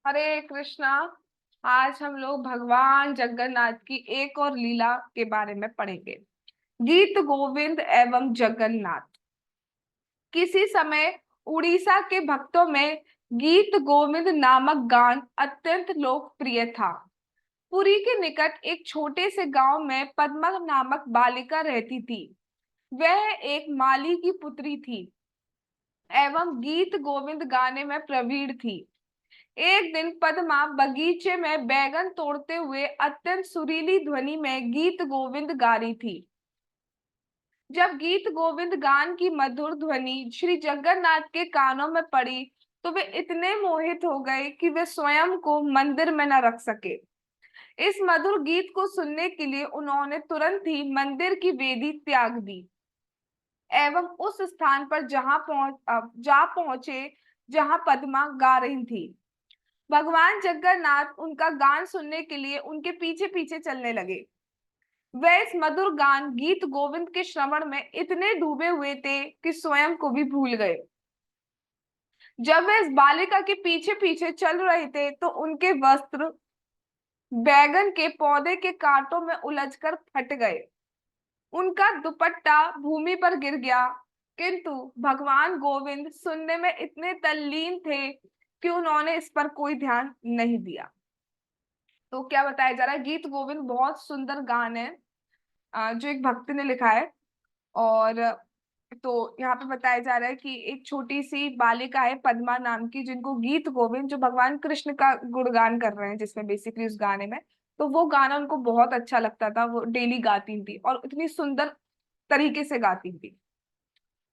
हरे कृष्णा। आज हम लोग भगवान जगन्नाथ की एक और लीला के बारे में पढ़ेंगे। गीत गोविंद एवं जगन्नाथ। किसी समय उड़ीसा के भक्तों में गीत गोविंद नामक गान अत्यंत लोकप्रिय था। पुरी के निकट एक छोटे से गांव में पद्मा नामक बालिका रहती थी। वह एक माली की पुत्री थी एवं गीत गोविंद गाने में प्रवीण थी। एक दिन पद्मा बगीचे में बैगन तोड़ते हुए अत्यंत सुरीली ध्वनि में गीत गोविंद गा रही थी। जब गीत गोविंद गान की मधुर ध्वनि श्री जगन्नाथ के कानों में पड़ी तो वे इतने मोहित हो गए कि वे स्वयं को मंदिर में न रख सके। इस मधुर गीत को सुनने के लिए उन्होंने तुरंत ही मंदिर की वेदी त्याग दी एवं उस स्थान पर जा पहुंचे जहां पद्मा गा रही थी। भगवान जगन्नाथ उनका गान सुनने के लिए उनके पीछे पीछे चलने लगे। वे इस मधुर गान गीत गोविंद के श्रवण में इतने डूबे हुए थे कि स्वयं को भी भूल गए। जब वे इस बालिका के पीछे पीछे चल रहे थे तो उनके वस्त्र बैगन के पौधे के कांटों में उलझकर फट गए। उनका दुपट्टा भूमि पर गिर गया। किंतु भगवान गोविंद सुनने में इतने तल्लीन थे कि उन्होंने इस पर कोई ध्यान नहीं दिया। तो क्या बताया जा रहा है, गीत गोविंद बहुत सुंदर गान है जो एक भक्त ने लिखा है। और तो यहाँ पे बताया जा रहा है कि एक छोटी सी बालिका है पद्मा नाम की, जिनको गीत गोविंद जो भगवान कृष्ण का गुणगान कर रहे हैं जिसमें बेसिकली उस गाने में, तो वो गाना उनको बहुत अच्छा लगता था। वो डेली गाती थी और इतनी सुंदर तरीके से गाती थी।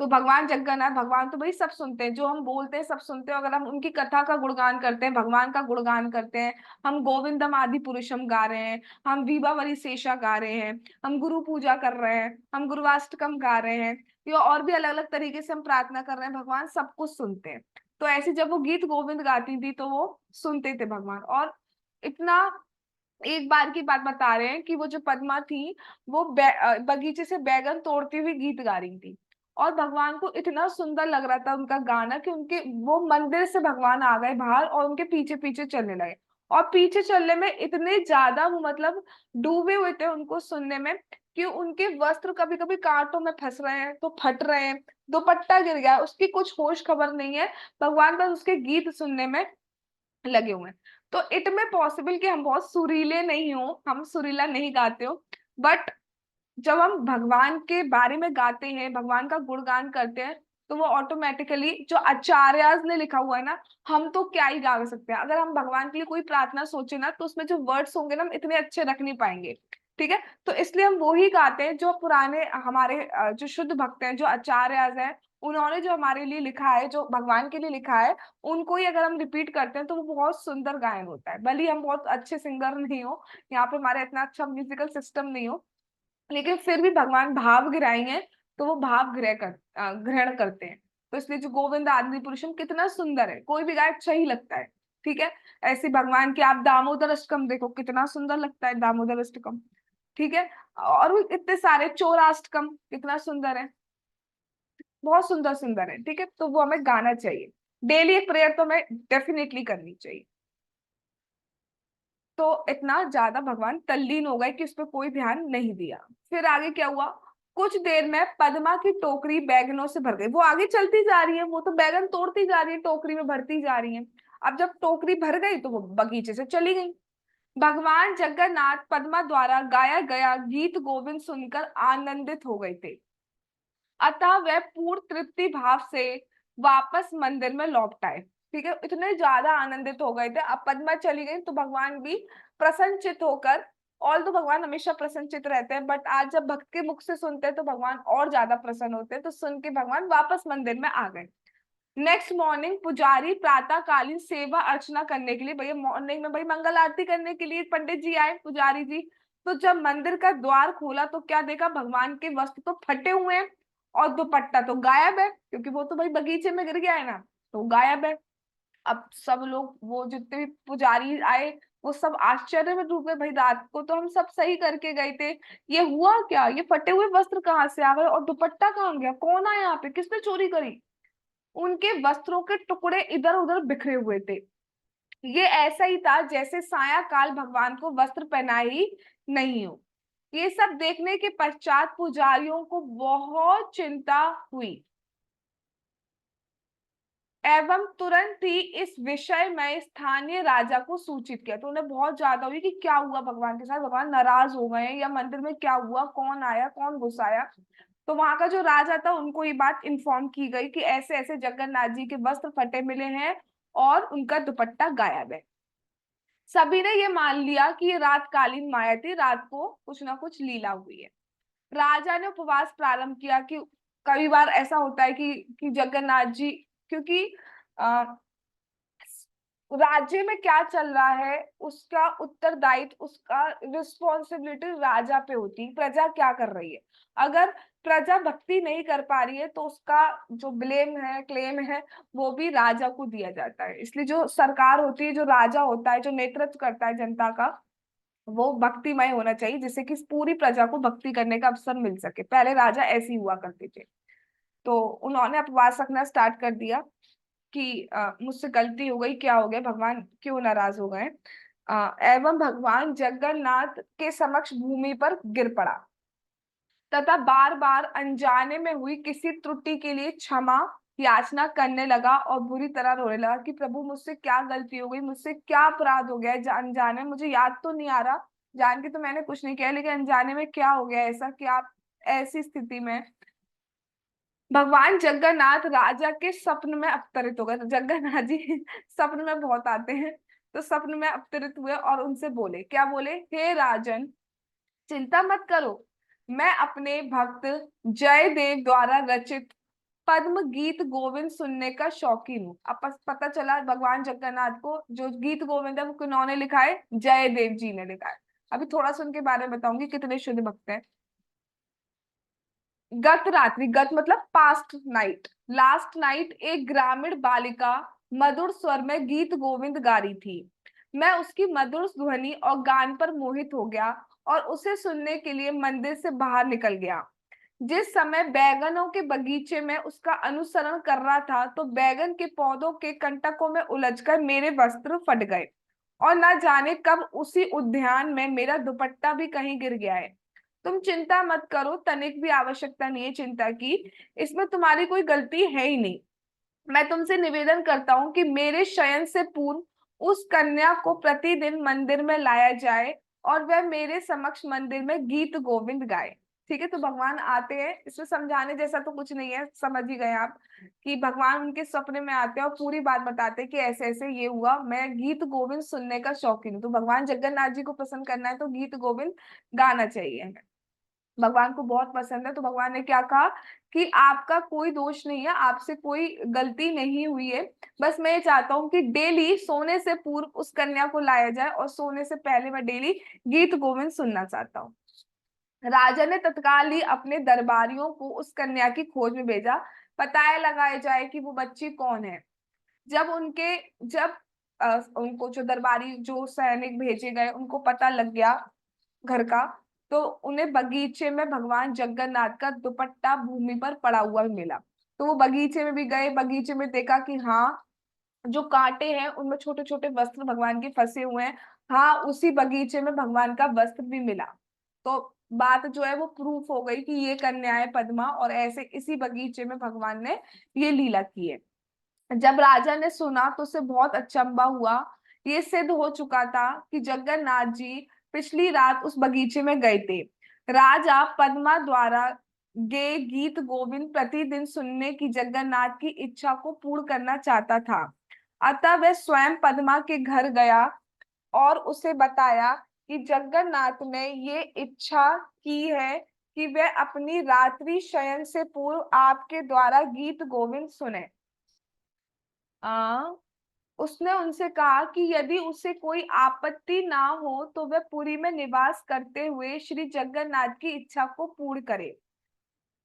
तो भगवान जगन्नाथ, भगवान तो भाई सब सुनते हैं, जो हम बोलते हैं सब सुनते हैं। अगर हम उनकी कथा का गुणगान करते हैं, भगवान का गुणगान करते हैं, हम गोविंदम आदि पुरुषम गा रहे हैं, हम विवावरी शेषा गा रहे हैं, हम गुरु पूजा कर रहे हैं, हम गुरुवाष्टकम गा रहे हैं, या और भी अलग अलग तरीके से हम प्रार्थना कर रहे हैं, भगवान सब कुछ सुनते हैं। तो ऐसे जब वो गीत गोविंद गाती थी तो वो सुनते थे भगवान। और इतना एक बार की बात बता रहे हैं कि वो जो पद्मा थी वो बगीचे से बैगन तोड़ती हुई गीत गा रही थी। और भगवान को इतना सुंदर लग रहा था उनका गाना कि उनके वो मंदिर से भगवान आ गए बाहर और उनके पीछे पीछे चलने लगे। और पीछे चलने में इतने ज्यादा वो मतलब डूबे हुए थे उनको सुनने में कि उनके वस्त्र कभी कभी कांटों में फंस रहे हैं तो फट रहे हैं, दुपट्टा गिर गया, उसकी कुछ होश खबर नहीं है। भगवान बस उसके गीत सुनने में लगे हुए हैं। तो इट में पॉसिबल कि हम बहुत सुरीले नहीं हो, हम सुरीला नहीं गाते हो, बट जब हम भगवान के बारे में गाते हैं, भगवान का गुणगान करते हैं, तो वो ऑटोमेटिकली जो आचार्यास ने लिखा हुआ है ना, हम तो क्या ही गा सकते हैं। अगर हम भगवान के लिए कोई प्रार्थना सोचे ना तो उसमें जो वर्ड्स होंगे ना हम इतने अच्छे रख नहीं पाएंगे। ठीक है, तो इसलिए हम वो ही गाते हैं जो पुराने हमारे जो शुद्ध भक्त हैं, जो आचार्यास हैं, उन्होंने जो हमारे लिए लिखा है, जो भगवान के लिए लिखा है, उनको ही अगर हम रिपीट करते हैं तो वो बहुत सुंदर गायन होता है। भले ही हम बहुत अच्छे सिंगर नहीं हो, यहाँ पे हमारा इतना अच्छा म्यूजिकल सिस्टम नहीं हो, लेकिन फिर भी भगवान भाव गिराएंगे तो वो भाव ग्रहण करते हैं। तो इसलिए जो गोविंद आदि पुरुषम कितना सुंदर है, कोई भी गाय अच्छा ही लगता है। ठीक है, ऐसे भगवान के आप दामोदर अष्टकम देखो, कितना सुंदर लगता है दामोदर अष्टकम। ठीक है, और भी इतने सारे, चौराष्टकम कितना सुंदर है, बहुत सुंदर सुंदर है। ठीक है, तो वो हमें गाना चाहिए। डेली एक प्रेयर तो हमें डेफिनेटली करनी चाहिए। तो इतना ज्यादा भगवान तल्लीन हो गए कि उस पर कोई ध्यान नहीं दिया। फिर आगे क्या हुआ, कुछ देर में पद्मा की टोकरी बैगनों से भर गई। वो आगे चलती जा रही है, वो तो बैगन तोड़ती जा रही है, टोकरी में भरती जा रही है। अब जब टोकरी भर गई तो वो बगीचे से चली गई। भगवान जगन्नाथ पद्मा द्वारा गाया गया गीत गोविंद सुनकर आनंदित हो गए थे। अतः वह पूर्ण तृप्ति भाव से वापस मंदिर में लौट आए। ठीक है, इतने ज्यादा आनंदित हो गए थे। अब पद्मा चली गई तो भगवान भी प्रसन्नचित होकर, और तो भगवान हमेशा प्रसन्नचित रहते हैं, बट आज जब भक्त के मुख से सुनते हैं तो भगवान और ज्यादा प्रसन्न होते हैं। तो सुन के भगवान वापस मंदिर में आ गए। नेक्स्ट मॉर्निंग पुजारी प्रातः कालीन सेवा अर्चना करने के लिए, भैया मॉर्निंग में भाई मंगल आरती करने के लिए पंडित जी आए, पुजारी जी। तो जब मंदिर का द्वार खोला तो क्या देखा, भगवान के वस्त्र तो फटे हुए हैं और दुपट्टा तो गायब है, क्योंकि वो तो भाई बगीचे में गिर गया है ना, तो गायब है। अब सब लोग, वो जितने भी पुजारी आए, वो सब आश्चर्य में डूबे, भाई रात को तो हम सब सही करके गए थे, ये हुआ क्या, ये फटे हुए वस्त्र कहाँ से आ गए और दुपट्टा कहाँ गया, कौन आया यहाँ पे, किसने चोरी करी। उनके वस्त्रों के टुकड़े इधर उधर बिखरे हुए थे। ये ऐसा ही था जैसे साया काल भगवान को वस्त्र पहना ही नहीं हो। ये सब देखने के पश्चात पुजारियों को बहुत चिंता हुई एवं तुरंत ही इस विषय में स्थानीय राजा को सूचित किया। तो उन्हें बहुत ज्यादा हुई कि क्या हुआ भगवान के साथ, भगवान नाराज हो गए हैं या मंदिर में क्या हुआ, कौन आया कौन घुसाया। तो वहां का जो राजा था उनको ये बात इन्फॉर्म की गई कि ऐसे ऐसे जगन्नाथ जी के वस्त्र फटे मिले हैं और उनका दुपट्टा गायब है। सभी ने ये मान लिया कि ये रात कालीन माया थी, रात को कुछ ना कुछ लीला हुई है। राजा ने उपवास प्रारंभ किया कि कई बार ऐसा होता है कि जगन्नाथ जी, क्योंकि राज्य में क्या चल रहा है उसका उत्तरदायित्व, उसका रिस्पॉन्सिबिलिटी राजा पे होती है, प्रजा क्या कर रही है। अगर प्रजा भक्ति नहीं कर पा रही है तो उसका जो ब्लेम है, क्लेम है, वो भी राजा को दिया जाता है। इसलिए जो सरकार होती है, जो राजा होता है, जो नेतृत्व करता है जनता का, वो भक्तिमय होना चाहिए जिससे कि पूरी प्रजा को भक्ति करने का अवसर मिल सके। पहले राजा ऐसे ही हुआ करते थे। तो उन्होंने उपवास रखना स्टार्ट कर दिया कि मुझसे गलती हो गई, क्या हो गया, भगवान क्यों नाराज हो गए। एवं भगवान जगन्नाथ के समक्ष भूमि पर गिर पड़ा तथा बार बार अनजाने में हुई किसी त्रुटि के लिए क्षमा याचना करने लगा और बुरी तरह रोने लगा कि प्रभु मुझसे क्या गलती हो गई, मुझसे क्या अपराध हो गया है, अनजाने में, मुझे याद तो नहीं आ रहा, जान के तो मैंने कुछ नहीं किया, लेकिन अनजाने में क्या हो गया ऐसा कि आप ऐसी स्थिति में। भगवान जगन्नाथ राजा के स्वप्न में अवतरित हो गए। तो जगन्नाथ जी स्वप्न में बहुत आते हैं। तो स्वप्न में अवतरित हुए और उनसे बोले, क्या बोले, हे राजन, चिंता मत करो, मैं अपने भक्त जयदेव द्वारा रचित पद्म गीत गोविंद सुनने का शौकीन हूँ। अब पता चला भगवान जगन्नाथ को जो गीत गोविंद है वो किन्होंने लिखा है, जयदेव जी ने लिखा है। अभी थोड़ा सा उनके बारे में बताऊंगी कितने शुद्ध भक्त हैं। गत रात्रि, गत मतलब पास्ट नाइट, लास्ट नाइट एक ग्रामीण बालिका मधुर स्वर में गीत गोविंद गा रही थी। मैं उसकी मधुर ध्वनि और गान पर मोहित हो गया और उसे सुनने के लिए मंदिर से बाहर निकल गया। जिस समय बैगनों के बगीचे में उसका अनुसरण कर रहा था तो बैगन के पौधों के कंटकों में उलझकर मेरे वस्त्र फट गए और ना जाने कब उसी उद्यान में मेरा दुपट्टा भी कहीं गिर गया है। तुम चिंता मत करो, तनिक भी आवश्यकता नहीं है चिंता की, इसमें तुम्हारी कोई गलती है ही नहीं। मैं तुमसे निवेदन करता हूँ कि मेरे शयन से पूर्व उस कन्या को प्रतिदिन मंदिर में लाया जाए और वह मेरे समक्ष मंदिर में गीत गोविंद गाए। ठीक है, तो भगवान आते हैं, इसमें समझाने जैसा तो कुछ नहीं है, समझ ही गए आप कि भगवान उनके सपने में आते हैं और पूरी बात बताते हैं कि ऐसे ऐसे ये हुआ, मैं गीत गोविंद सुनने का शौकीन हूँ। तो भगवान जगन्नाथ जी को पसंद करना है तो गीत गोविंद गाना चाहिए, भगवान को बहुत पसंद है। तो भगवान ने क्या कहा कि आपका कोई दोष नहीं है, आपसे कोई गलती नहीं हुई है, बस मैं ये चाहता हूँ कि डेली सोने से पूर्व उस कन्या को लाया जाए और सोने से पहले मैं डेली गीत गोविंद सुनना चाहता हूँ। राजा ने तत्काल ही अपने दरबारियों को उस कन्या की खोज में भेजा, पता लगाया जाए कि वो बच्ची कौन है। जब उनको जो दरबारी जो सैनिक भेजे गए उनको पता लग गया घर का, तो उन्हें बगीचे में भगवान जगन्नाथ का दुपट्टा भूमि पर पड़ा हुआ मिला। तो वो बगीचे में भी गए, बगीचे में देखा कि हाँ, जो कांटे हैं उनमें छोटे छोटे वस्त्र भगवान के फंसे हुए हैं। हाँ, उसी बगीचे में भगवान का वस्त्र भी मिला। तो बात जो है वो प्रूफ हो गई कि ये कन्या है पद्मा और ऐसे इसी बगीचे में भगवान ने ये लीला की है। जब राजा ने सुना तो उसे बहुत अचंभा हुआ। ये सिद्ध हो चुका था कि जगन्नाथ जी पिछली रात उस बगीचे में गए थे। राजा पद्मा द्वारा गे गीत गोविंद प्रतिदिन सुनने की जगन्नाथ की इच्छा को पूर्ण करना चाहता था। अतः वह स्वयं पद्मा के घर गया और उसे बताया कि जगन्नाथ ने ये इच्छा की है कि वह अपनी रात्रि शयन से पूर्व आपके द्वारा गीत गोविंद सुने। आ, उसने उनसे कहा कि यदि उसे कोई आपत्ति ना हो तो वह पुरी में निवास करते हुए श्री जगन्नाथ की इच्छा को पूर्ण करे।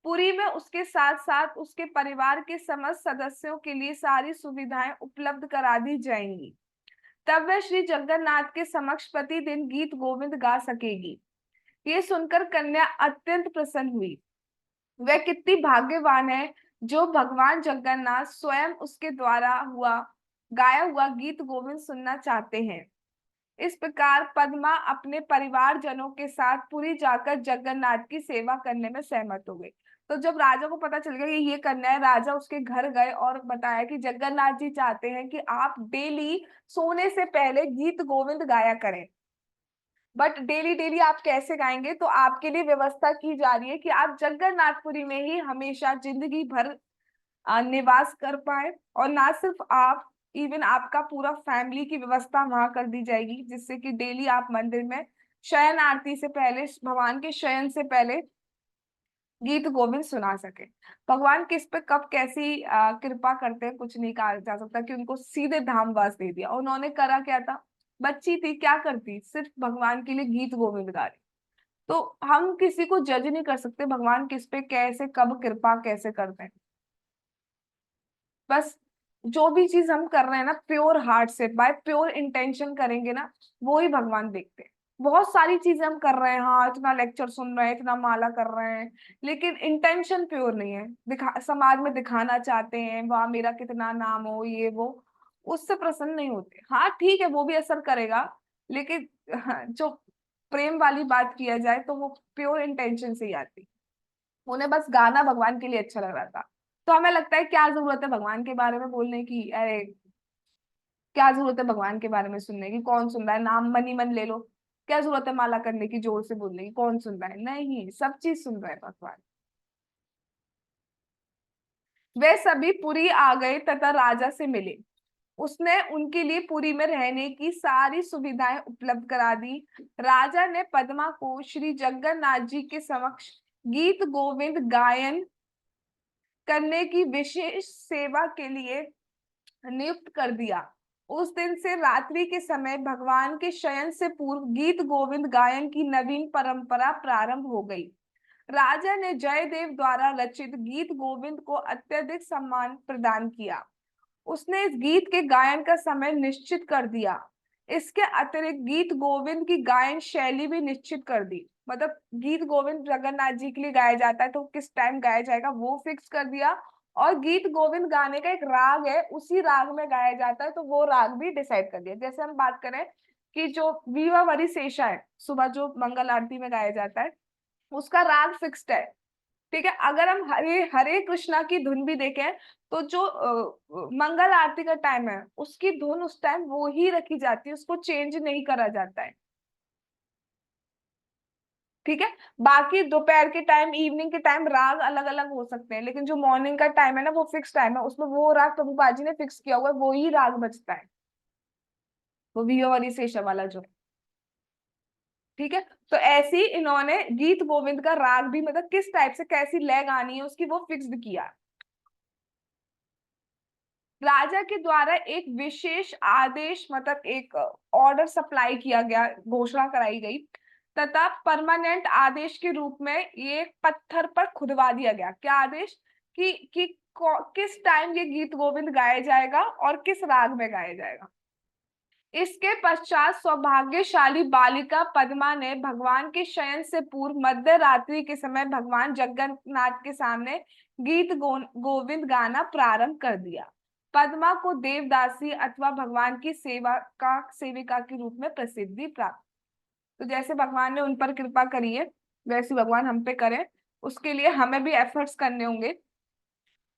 पुरी में उसके साथ साथ उसके परिवार के समस्त सदस्यों के लिए सारी सुविधाएं उपलब्ध करा दी जाएंगी। तब वह श्री जगन्नाथ के समक्ष प्रतिदिन गीत गोविंद गा सकेगी। ये सुनकर कन्या अत्यंत प्रसन्न हुई। वह कितनी भाग्यवान है जो भगवान जगन्नाथ स्वयं उसके द्वारा हुआ गाया हुआ गीत गोविंद सुनना चाहते हैं। इस प्रकार पद्मा अपने परिवारजनों के साथ पुरी जाकर जगन्नाथ की सेवा करने में सहमत हो गई। तो जब राजा को पता चल गया कि ये करना है, राजा उसके घर गए और बताया कि जगन्नाथ जी चाहते हैं कि आप डेली सोने से पहले गीत गोविंद गाया करें। बट डेली डेली आप कैसे गाएंगे? तो आपके लिए व्यवस्था की जा रही है कि आप जगन्नाथपुरी में ही हमेशा जिंदगी भर निवास कर पाए। और ना सिर्फ आप, इवन आपका पूरा फैमिली की व्यवस्था वहां कर दी जाएगी, जिससे कि डेली आप मंदिर में शयन आरती से पहले, भगवान के शयन से पहले गीत गोविंद सुना सके। भगवान किस पे कब कैसी कृपा करते हैं कुछ नहीं कहा जा सकता, कि उनको सीधे धामवास दे दिया। उन्होंने करा क्या था? बच्ची थी, क्या करती? सिर्फ भगवान के लिए गीत गोविंद गा रही। तो हम किसी को जज नहीं कर सकते भगवान किस पे कैसे कब कृपा कैसे करते हैं। बस जो भी चीज हम कर रहे हैं ना, प्योर हार्ट से, बाय प्योर इंटेंशन करेंगे ना, वो ही भगवान देखते हैं। बहुत सारी चीजें हम कर रहे हैं, हाँ इतना लेक्चर सुन रहे हैं, इतना माला कर रहे हैं, लेकिन इंटेंशन प्योर नहीं है, दिखा समाज में दिखाना चाहते हैं, वाह मेरा कितना नाम हो, ये वो, उससे प्रसन्न नहीं होते। हाँ ठीक है, वो भी असर करेगा, लेकिन हाँ, जो प्रेम वाली बात किया जाए तो वो प्योर इंटेंशन से ही आती। उन्हें बस गाना भगवान के लिए अच्छा लग रहा था। तो हमें लगता है क्या जरूरत है भगवान के बारे में बोलने की? अरे क्या जरूरत है भगवान के बारे में सुनने की? कौन सुन रहा है? नाम मन ही मन ले लो। क्या जरूरत है माला करने की, जोर से बोलने की? कौन सुन रहा है? नहीं, सब चीज सुन रहे हैं भगवान। वे सभी पुरी आ गए तथा राजा से मिले। उसने उनके लिए पुरी में रहने की सारी सुविधाएं उपलब्ध करा दी। राजा ने पद्मा को श्री जगन्नाथ जी के समक्ष गीत गोविंद गायन करने की विशेष सेवा के लिए नियुक्त कर दिया। उस दिन से रात्रि के समय भगवान के शयन से पूर्व गीत गोविंद गायन की नवीन परंपरा प्रारंभ हो गई। राजा ने जयदेव द्वारा रचित गीत गोविंद को अत्यधिक सम्मान प्रदान किया। उसने इस गीत के गायन का समय निश्चित कर दिया। इसके अतिरिक्त गीत गोविंद की गायन शैली भी निश्चित कर दी। मतलब गीत गोविंद जगन्नाथ जी के लिए गाया जाता है तो किस टाइम गाया जाएगा वो फिक्स कर दिया। और गीत गोविंद गाने का एक राग है, उसी राग में गाया जाता है, तो वो राग भी डिसाइड कर दिया। जैसे हम बात करें कि जो वीवा वरी शेषा है, सुबह जो मंगल आरती में गाया जाता है, उसका राग फिक्स्ड है। ठीक है, अगर हम हरे हरे कृष्णा की धुन भी देखें तो जो मंगल आरती का टाइम है उसकी धुन उस टाइम वो ही रखी जाती है, उसको चेंज नहीं करा जाता है। ठीक है, बाकी दोपहर के टाइम, इवनिंग के टाइम राग अलग अलग हो सकते हैं, लेकिन जो मॉर्निंग का टाइम है ना, वो फिक्स टाइम है, उसमें वो राग प्रभुपाद जी ने फिक्स किया हुआ है, वो ही राग बजता है, वो वियो वाली शेषा वाला जो है। ठीक है, तो ऐसी इन्होंने गीत गोविंद का राग भी, मतलब किस टाइप से कैसी लय गानी है उसकी, वो फिक्स्ड किया। राजा के द्वारा एक विशेष आदेश, मतलब एक ऑर्डर सप्लाई किया गया, घोषणा कराई गई, तथा परमानेंट आदेश के रूप में ये पत्थर पर खुदवा दिया गया। क्या आदेश? कि किस टाइम ये गीत गोविंद गाया जाएगा और किस राग में गाया जाएगा। इसके पश्चात सौभाग्यशाली बालिका पद्मा ने भगवान के शयन से पूर्व मध्य रात्रि के समय भगवान जगन्नाथ के सामने गीत गोविंद गाना प्रारंभ कर दिया। पद्मा को देवदासी अथवा भगवान की सेविका के रूप में प्रसिद्धि प्राप्त। तो जैसे भगवान ने उन पर कृपा करी है, वैसे भगवान हम पे करें। उसके लिए हमें भी एफर्ट्स करने होंगे।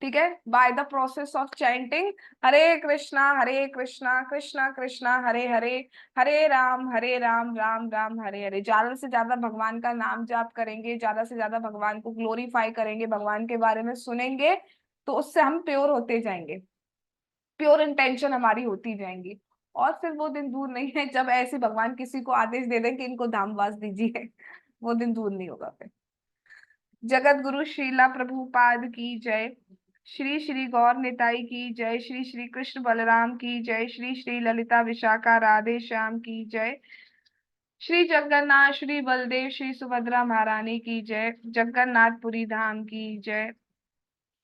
ठीक है, by the process of chanting Hare Krishna Krishna Krishna Hare Hare, Hare Ram Ram Hare Hare. ज्यादा से ज्यादा भगवान का नाम जाप करेंगे, ज्यादा से ज्यादा भगवान को ग्लोरीफाई करेंगे, भगवान के बारे में सुनेंगे, तो उससे हम प्योर होते जाएंगे, प्योर इंटेंशन हमारी होती जाएंगी। और फिर वो दिन दूर नहीं है जब ऐसे भगवान किसी को आदेश दे दें कि इनको धामवास दीजिए। वो दिन दूर नहीं होगा फिर। जगत गुरु श्रीला प्रभुपाद की जय। श्री श्री गौर निताई की जय। श्री श्री कृष्ण बलराम की जय। श्री श्री ललिता विशाखा राधे श्याम की जय। श्री जगन्नाथ श्री बलदेव श्री सुभद्रा महारानी की जय। जगन्नाथपुरी धाम की जय।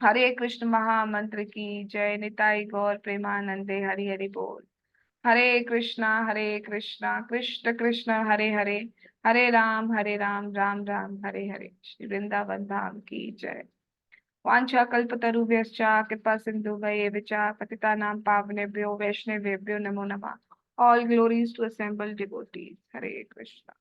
हरे कृष्ण महामंत्र की जय। निताई गौर प्रेमानंदे हरि हरि बोल। हरे कृष्णा कृष्ण कृष्ण हरे हरे, हरे राम राम राम हरे हरे। श्री वृंदावन धाम की जय। वाञ्छा कल्पतरुभ्यश्च कृपा सिन्धुभ्येव च पतितानां पावनेभ्यो वैष्णवेभ्यो नमो नमः. All glories to assembled devotees. Hare Krishna.